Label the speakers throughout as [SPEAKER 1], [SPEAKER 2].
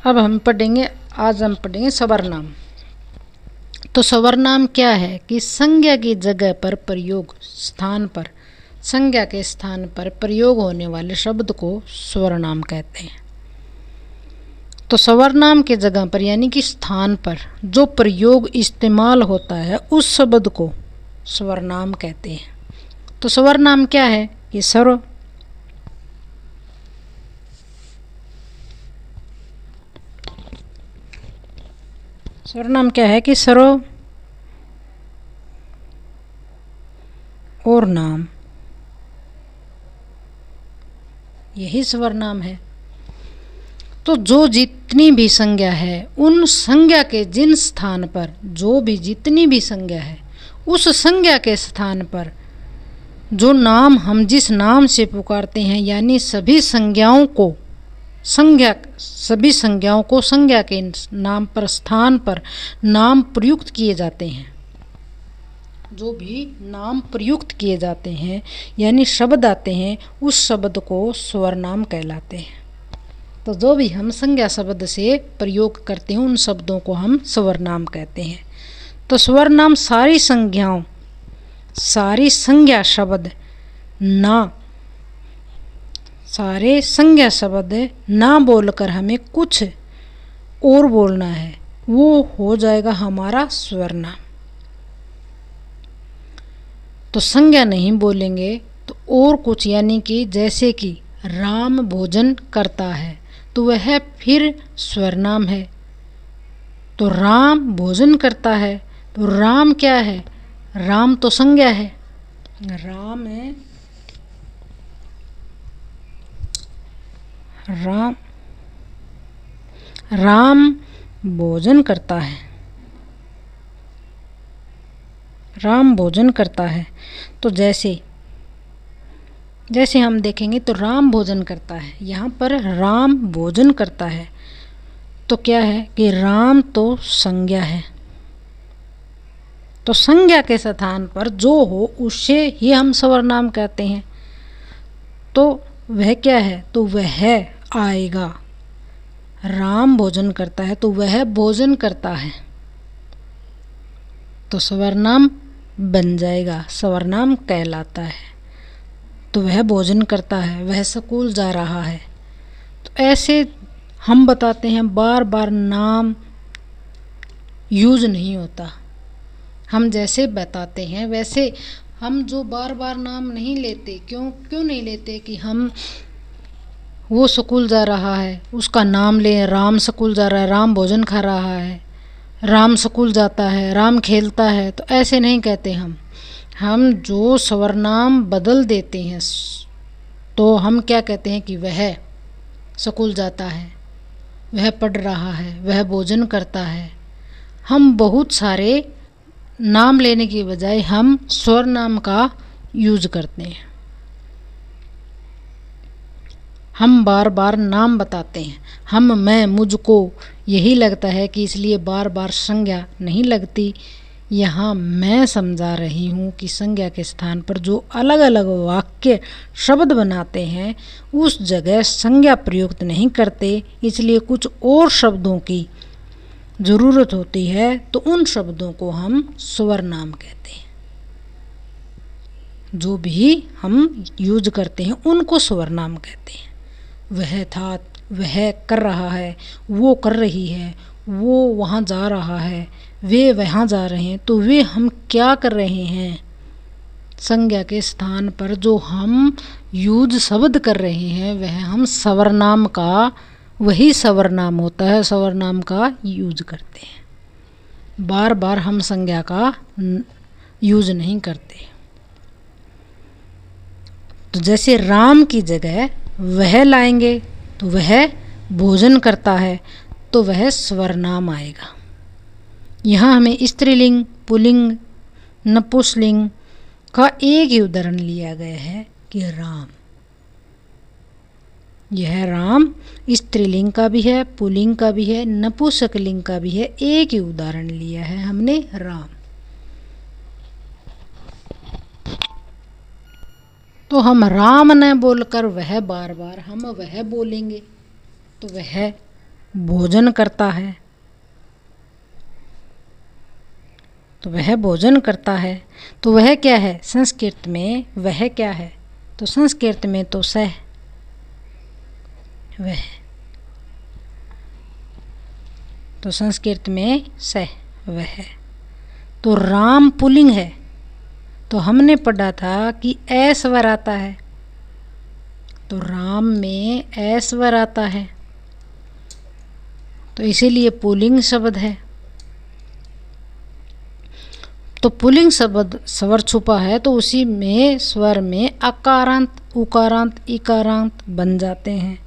[SPEAKER 1] अब हम पढ़ेंगे, आज हम पढ़ेंगे सवर्नाम। तो सवर्नाम क्या है कि संज्ञा की जगह पर प्रयोग स्थान पर, संज्ञा के स्थान पर प्रयोग होने वाले शब्द को सवर्नाम कहते हैं। तो सवर्नाम के जगह पर यानी कि स्थान पर जो प्रयोग इस्तेमाल होता है उस शब्द को सवर्नाम कहते हैं। तो सवर्नाम क्या है कि सर्वनाम क्या है कि सर्व और नाम, यही सर्वनाम है। तो जो जितनी भी संज्ञा है उन संज्ञा के जिन स्थान पर, जो भी जितनी भी संज्ञा है उस संज्ञा के स्थान पर जो नाम हम जिस नाम से पुकारते हैं, यानी सभी संज्ञाओं को संज्ञा के नाम पर, स्थान पर नाम प्रयुक्त किए जाते हैं। जो भी नाम प्रयुक्त किए जाते हैं यानी शब्द आते हैं उस शब्द को स्वर्नाम कहलाते हैं। तो जो भी हम संज्ञा शब्द से प्रयोग करते हैं उन शब्दों को हम स्वर्नाम कहते हैं। तो स्वर्नाम सारी संज्ञा शब्द सारे संज्ञा शब्द ना बोलकर हमें कुछ और बोलना है, वो हो जाएगा हमारा स्वर्नाम। तो संज्ञा नहीं बोलेंगे तो और कुछ, यानी कि जैसे कि राम भोजन करता है तो वह फिर स्वर्नाम है। तो राम भोजन करता है तो राम क्या है? राम तो संज्ञा है, राम है, राम भोजन करता है, राम भोजन करता है। तो जैसे हम देखेंगे तो राम भोजन करता है, यहाँ पर राम भोजन करता है तो क्या है कि राम तो संज्ञा है। तो संज्ञा के स्थान पर जो हो उससे ही हम स्वर्नाम कहते हैं। तो वह क्या है? तो वह आएगा। राम भोजन करता है तो वह भोजन करता है, तो स्वर्नाम बन जाएगा, स्वर्नाम कहलाता है। तो वह भोजन करता है, वह स्कूल जा रहा है। तो ऐसे हम बताते हैं, बार बार नाम यूज नहीं होता। हम जैसे बताते हैं वैसे हम जो बार बार नाम नहीं लेते। क्यों नहीं लेते? कि हम वो स्कूल जा रहा है उसका नाम लें, राम स्कूल जा रहा है, राम भोजन खा रहा है, राम स्कूल जाता है, राम खेलता है, तो ऐसे नहीं कहते हम जो स्वर्नाम बदल देते हैं तो हम क्या कहते हैं कि वह स्कूल जाता है, वह पढ़ रहा है, वह भोजन करता है। हम बहुत सारे नाम लेने की बजाय हम स्वर्नाम का यूज करते हैं। हम बार बार नाम बताते हैं, मैं, मुझको, यही लगता है कि इसलिए बार बार संज्ञा नहीं लगती। यहाँ मैं समझा रही हूँ कि संज्ञा के स्थान पर जो अलग अलग वाक्य शब्द बनाते हैं उस जगह संज्ञा प्रयुक्त नहीं करते, इसलिए कुछ और शब्दों की ज़रूरत होती है तो उन शब्दों को हम स्वर्नाम कहते हैं। जो भी हम यूज करते हैं उनको स्वर्नाम कहते हैं। वह था, वह कर रहा है, वो कर रही है, वो वहाँ जा रहा है, वे वहाँ जा रहे हैं, तो वे हम क्या कर रहे हैं? संज्ञा के स्थान पर जो हम यूज शब्द कर रहे हैं वह हम स्वर्नाम का, वही स्वर्नाम होता है, स्वर्नाम का यूज करते हैं। बार बार हम संज्ञा का यूज नहीं करते। तो जैसे राम की जगह वह लाएंगे तो वह भोजन करता है तो वह स्वर्नाम आएगा। यहाँ हमें स्त्रीलिंग, पुल्लिंग, नपुंसकलिंग का एक ही उदाहरण लिया गया है कि राम। यह राम स्त्रीलिंग का भी है, पुल्लिंग का भी है, नपुंसकलिंग का भी है, एक ही उदाहरण लिया है हमने, राम। तो हम राम न बोलकर वह बार बार हम वह बोलेंगे तो वह भोजन करता है, तो वह भोजन करता है। तो वह क्या है? संस्कृत में वह क्या है? तो संस्कृत में तो सह, वह। तो संस्कृत में सह, वह। तो राम पुल्लिंग है, तो हमने पढ़ा था कि ए स्वर आता है, तो राम में ए स्वर आता है, तो इसीलिए पुल्लिंग शब्द है। तो पुल्लिंग शब्द स्वर छुपा है, तो उसी में स्वर में अकारांत, उकारांत, इकारांत बन जाते हैं।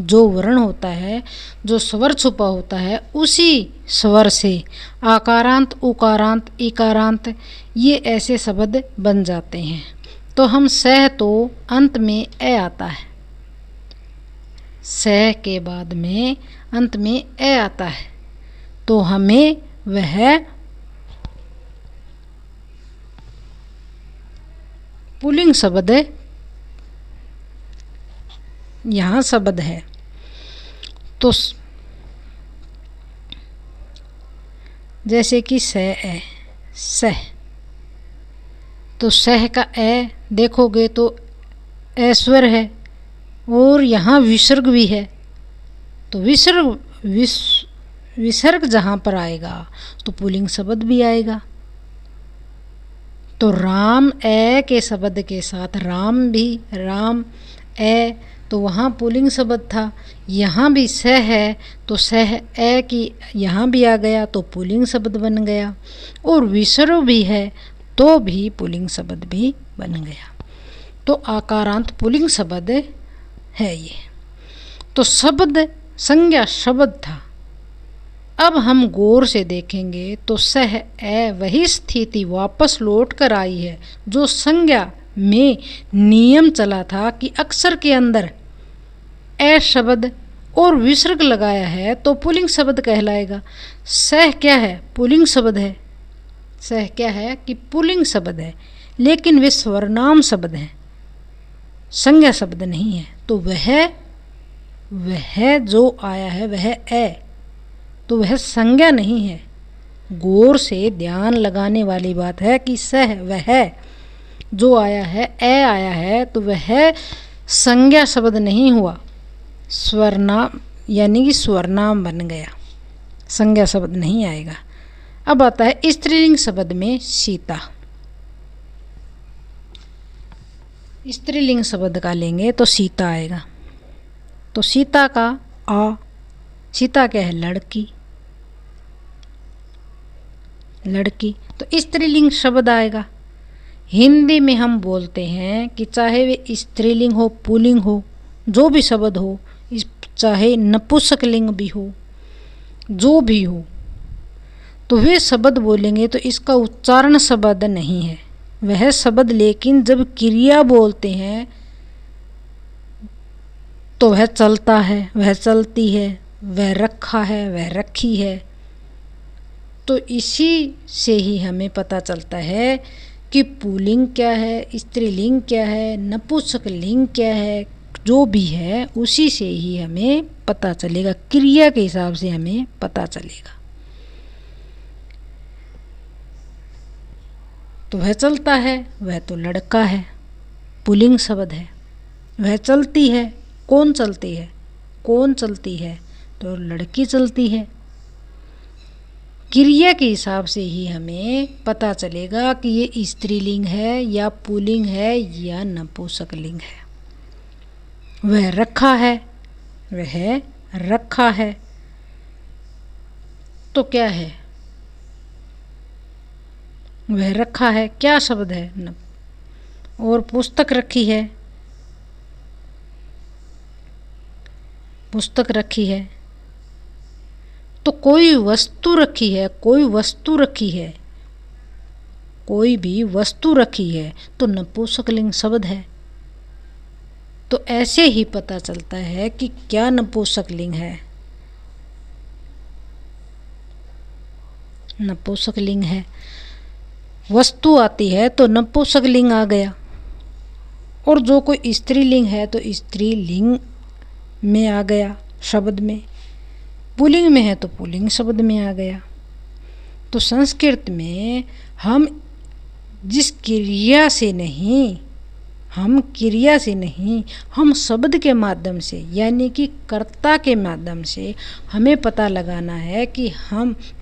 [SPEAKER 1] जो वर्ण होता है, जो स्वर छुपा होता है, उसी स्वर से आकारांत, उकारांत, इकारांत ये ऐसे शब्द बन जाते हैं। तो हम सह, तो अंत में ए आता है, सह के बाद में अंत में ए आता है, तो हमें वह पुल्लिंग शब्द यहाँ शब्द है। तो जैसे कि सह है, सह, तो सह का ए देखोगे तो ऐश्वर है, और यहाँ विसर्ग भी है। तो विसर्ग जहाँ पर आएगा तो पुल्लिंग शब्द भी आएगा। तो राम ए के शब्द के साथ राम भी, राम ए, तो वहाँ पुल्लिंग शब्द था। यहाँ भी सह है, तो सह ए की यहाँ भी आ गया, तो पुल्लिंग शब्द बन गया। और विसर्ग भी है, तो भी पुल्लिंग शब्द भी बन गया। तो आकारांत पुल्लिंग शब्द है ये। तो शब्द संज्ञा शब्द था। अब हम गौर से देखेंगे तो सह ए वही स्थिति वापस लौट कर आई है जो संज्ञा में नियम चला था कि अक्षर के अंदर ए शब्द और विसर्ग लगाया है तो पुल्लिंग शब्द कहलाएगा। सह क्या है? पुल्लिंग शब्द है। सह क्या है? कि पुल्लिंग शब्द है, लेकिन वे स्वर्नाम शब्द है, संज्ञा शब्द नहीं है। तो वह जो आया है वह ए, तो वह संज्ञा नहीं है। गौर से ध्यान लगाने वाली बात है कि सह वह जो आया है, ए आया है, तो वह संज्ञा शब्द नहीं हुआ, स्वरनाम यानी कि स्वरनाम बन गया, संज्ञा शब्द नहीं आएगा। अब आता है स्त्रीलिंग शब्द में सीता। स्त्रीलिंग शब्द का लेंगे तो सीता आएगा। तो सीता का आ, सीता क्या है? लड़की, लड़की, तो स्त्रीलिंग शब्द आएगा। हिंदी में हम बोलते हैं कि चाहे वे स्त्रीलिंग हो, पुल्लिंग हो, जो भी शब्द हो, चाहे नपुंसकलिंग भी हो, जो भी हो, तो वे शब्द बोलेंगे तो इसका उच्चारण शब्द नहीं है वह शब्द, लेकिन जब क्रिया बोलते हैं तो वह चलता है, वह चलती है, वह रखा है, वह रखी है। तो इसी से ही हमें पता चलता है कि पुल्लिंग क्या है, स्त्रीलिंग क्या है, नपुंसकलिंग क्या है, जो भी है उसी से ही हमें पता चलेगा, क्रिया के हिसाब से हमें पता चलेगा। तो वह चलता है, वह तो लड़का है, पुल्लिंग शब्द है। वह चलती है, कौन चलती है? कौन चलती है? तो लड़की चलती है। क्रिया के हिसाब से ही हमें पता चलेगा कि ये स्त्रीलिंग है या पुल्लिंग है या नपुंसकलिंग है। वह रखा है, वह रखा है, तो क्या है? वह रखा है क्या शब्द है? और पुस्तक रखी है, पुस्तक रखी है, तो कोई वस्तु रखी है, कोई वस्तु रखी है, कोई भी वस्तु रखी है तो नपुंसकलिंग शब्द है। तो ऐसे ही पता चलता है कि क्या नपुंसकलिंग है, नपुंसकलिंग है। वस्तु आती है तो नपुंसकलिंग आ गया, और जो कोई स्त्रीलिंग है तो स्त्रीलिंग में आ गया शब्द में। पुल्लिंग में है तो पुल्लिंग शब्द में आ गया। तो संस्कृत में हम क्रिया से नहीं, हम शब्द के माध्यम से, यानी कि कर्ता के माध्यम से हमें पता लगाना है कि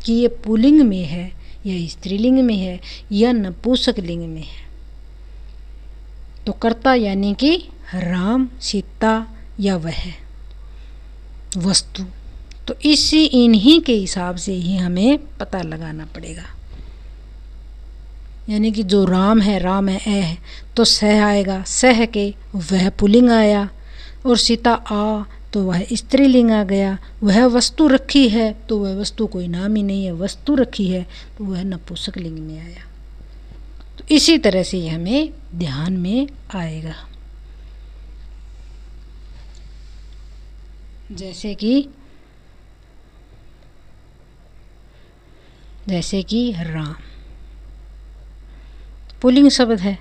[SPEAKER 1] ये पुल्लिंग में है या स्त्रीलिंग में है या नपुंसकलिंग में है। तो कर्ता यानी कि राम, सीता या वह वस्तु। तो इन्हीं के हिसाब से ही हमें पता लगाना पड़ेगा। यानी कि जो राम है है तो सह आएगा, सह के वह पुल्लिंग आया, और सीता आ तो वह स्त्रीलिंग आ गया। वह वस्तु रखी है तो वह वस्तु कोई नाम ही नहीं है, वस्तु रखी है तो वह नपुंसकलिंग में आया। तो इसी तरह से ये हमें ध्यान में आएगा। जैसे कि राम पुल्लिंग शब्द है,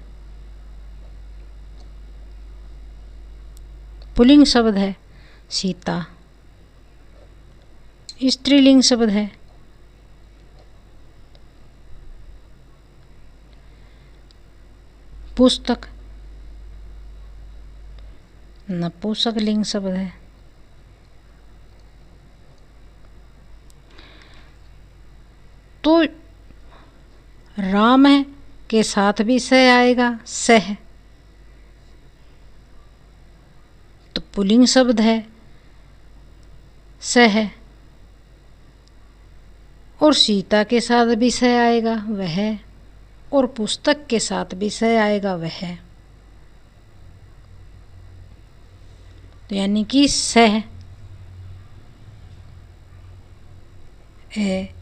[SPEAKER 1] पुल्लिंग शब्द है। सीता स्त्रीलिंग शब्द है। पुस्तक नपुंसकलिंग शब्द है। तो राम के साथ भी सह आएगा, सह तो पुल्लिंग शब्द है, सह। और सीता के साथ भी सह आएगा, वह। और पुस्तक के साथ भी सह आएगा, वह। तो यानी कि सह है।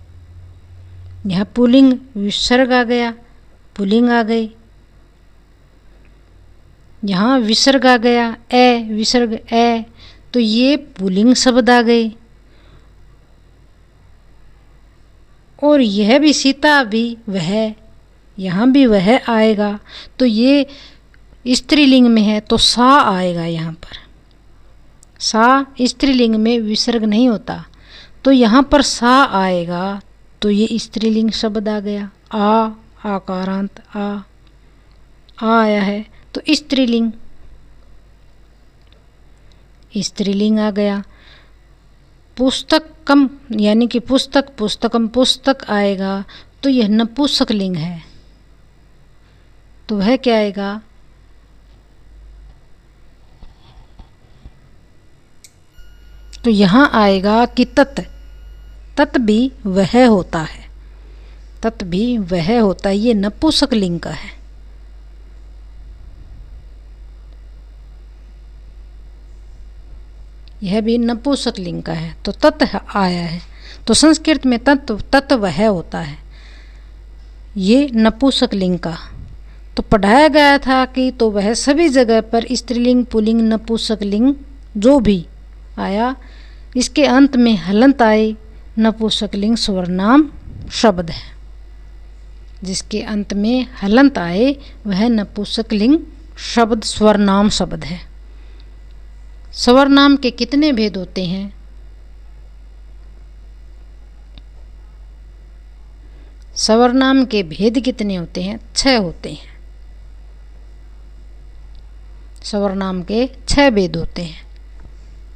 [SPEAKER 1] यहाँ पुल्लिंग विसर्ग आ गया, पुल्लिंग आ गई। यहाँ विसर्ग आ गया, विसर्ग तो ये पुल्लिंग शब्द आ गए। और यह भी सीता भी वह, यहाँ भी वह आएगा। तो ये स्त्रीलिंग में है तो सा आएगा। यहाँ पर सा स्त्रीलिंग में विसर्ग नहीं होता, तो यहाँ पर सा आएगा। तो ये स्त्रीलिंग शब्द आ गया। आकारांत आ आया है तो स्त्रीलिंग आ गया। पुस्तकम यानी कि पुस्तक, पुस्तकम पुस्तक आएगा तो यह नपुंसकलिंग है। तो वह क्या आएगा? तो यहाँ आएगा कि तत् भी वह होता है, तत् भी वह होता है। ये नपुंसकलिंग का है। यह भी नपुंसकलिंग का है। तो तत् आया है। तो संस्कृत में तत् वह होता है, ये नपुंसकलिंग का। तो पढ़ाया गया था कि तो वह सभी जगह पर स्त्रीलिंग, पुल्लिंग, नपुंसकलिंग जो भी आया, इसके अंत में हलंत आए, नपुंसकलिंग स्वर्नाम शब्द है। जिसके अंत में हलंत आए वह नपुंसकलिंग शब्द स्वर्नाम शब्द है। स्वर्नाम के कितने भेद होते हैं? स्वर्नाम के भेद कितने होते हैं? 6 होते हैं। स्वर्नाम के 6 भेद होते हैं।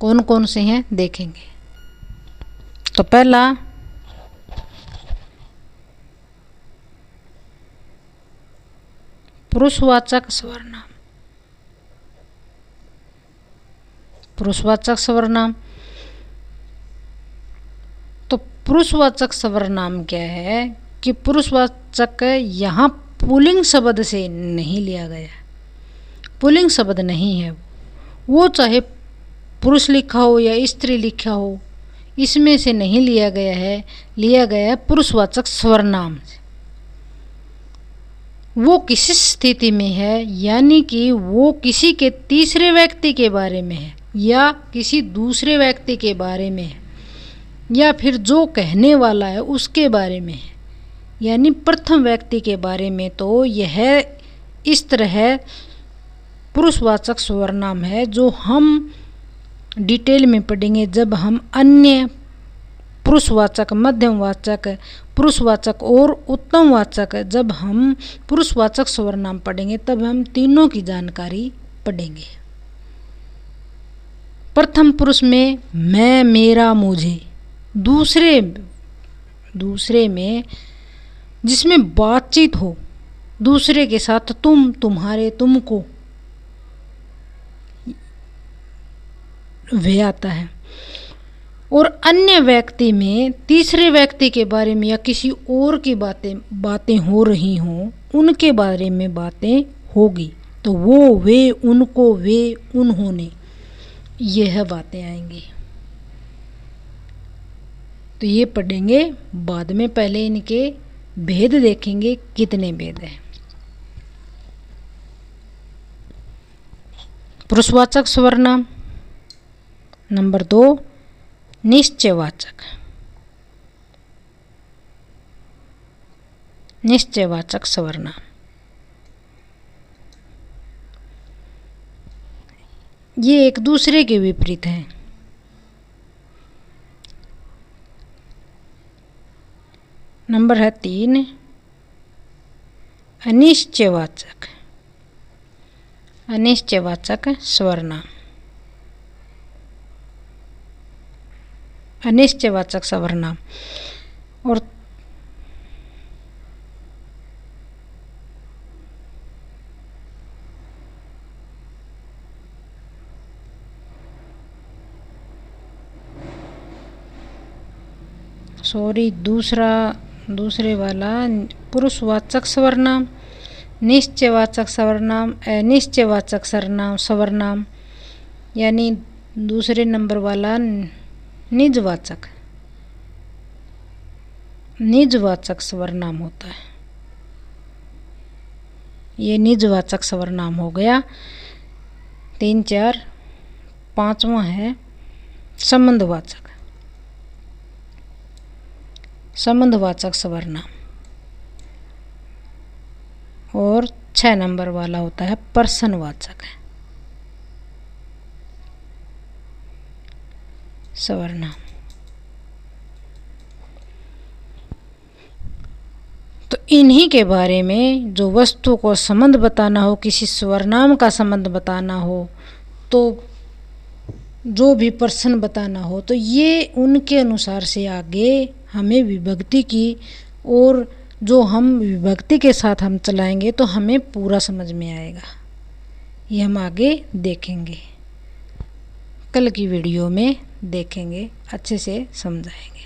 [SPEAKER 1] कौन कौन से हैं देखेंगे। तो पहला पुरुषवाचक स्वर्नाम। पुरुषवाचक स्वर्नाम। तो पुरुषवाचक स्वर्नाम क्या है कि पुरुषवाचक यहाँ पुल्लिंग शब्द से नहीं लिया गया। पुल्लिंग शब्द नहीं है वो, चाहे पुरुष लिखा हो या स्त्री लिखा हो, इसमें से नहीं लिया गया है। लिया गया है पुरुषवाचक स्वर्नाम से। वो किस स्थिति में है, यानी कि वो किसी के तीसरे व्यक्ति के बारे में है या किसी दूसरे व्यक्ति के बारे में है, या फिर जो कहने वाला है उसके बारे में है, यानी प्रथम व्यक्ति के बारे में। तो यह इस तरह पुरुषवाचक स्वर्नाम है, जो हम डिटेल में पढ़ेंगे जब हम अन्य पुरुषवाचक, मध्यमवाचक, पुरुषवाचक और उत्तमवाचक। जब हम पुरुषवाचक सर्वनाम पढ़ेंगे तब हम तीनों की जानकारी पढ़ेंगे। प्रथम पुरुष में मैं, मेरा, मुझे। दूसरे में जिसमें बातचीत हो, दूसरे के साथ तुम, तुम्हारे, तुमको, वह आता है। और अन्य व्यक्ति में तीसरे व्यक्ति के बारे में या किसी और की बातें हो रही हों, उनके बारे में बातें होगी तो वो, वे, उनको, वे, उन्होंने, यह बातें आएंगी। तो ये पढ़ेंगे बाद में, पहले इनके भेद देखेंगे कितने भेद हैं। पुरुषवाचक सर्वनाम। नंबर 2 निश्चयवाचक। निश्चयवाचक सर्वनाम ये एक दूसरे के विपरीत हैं। नंबर है 3 अनिश्चयवाचक। अनिश्चयवाचक सर्वनाम। अनिश्चयवाचक सर्वनाम और दूसरे वाला पुरुषवाचक सर्वनाम, निश्चयवाचक सर्वनाम, अनिश्चयवाचक सर्वनाम, यानी दूसरे नंबर वाला निजवाचक सर्वनाम होता है। ये निजवाचक सर्वनाम हो गया। 3, 4, 5वां है संबंधवाचक। संबंधवाचक सर्वनाम और 6 नंबर वाला होता है प्रश्नवाचक सर्वनाम। तो इन्हीं के बारे में, जो वस्तु को संबंध बताना हो, किसी सर्वनाम का संबंध बताना हो, तो जो भी प्रश्न बताना हो, तो ये उनके अनुसार से आगे हमें विभक्ति की, और जो हम विभक्ति के साथ हम चलाएंगे तो हमें पूरा समझ में आएगा। ये हम आगे देखेंगे, कल की वीडियो में देखेंगे, अच्छे से समझाएंगे।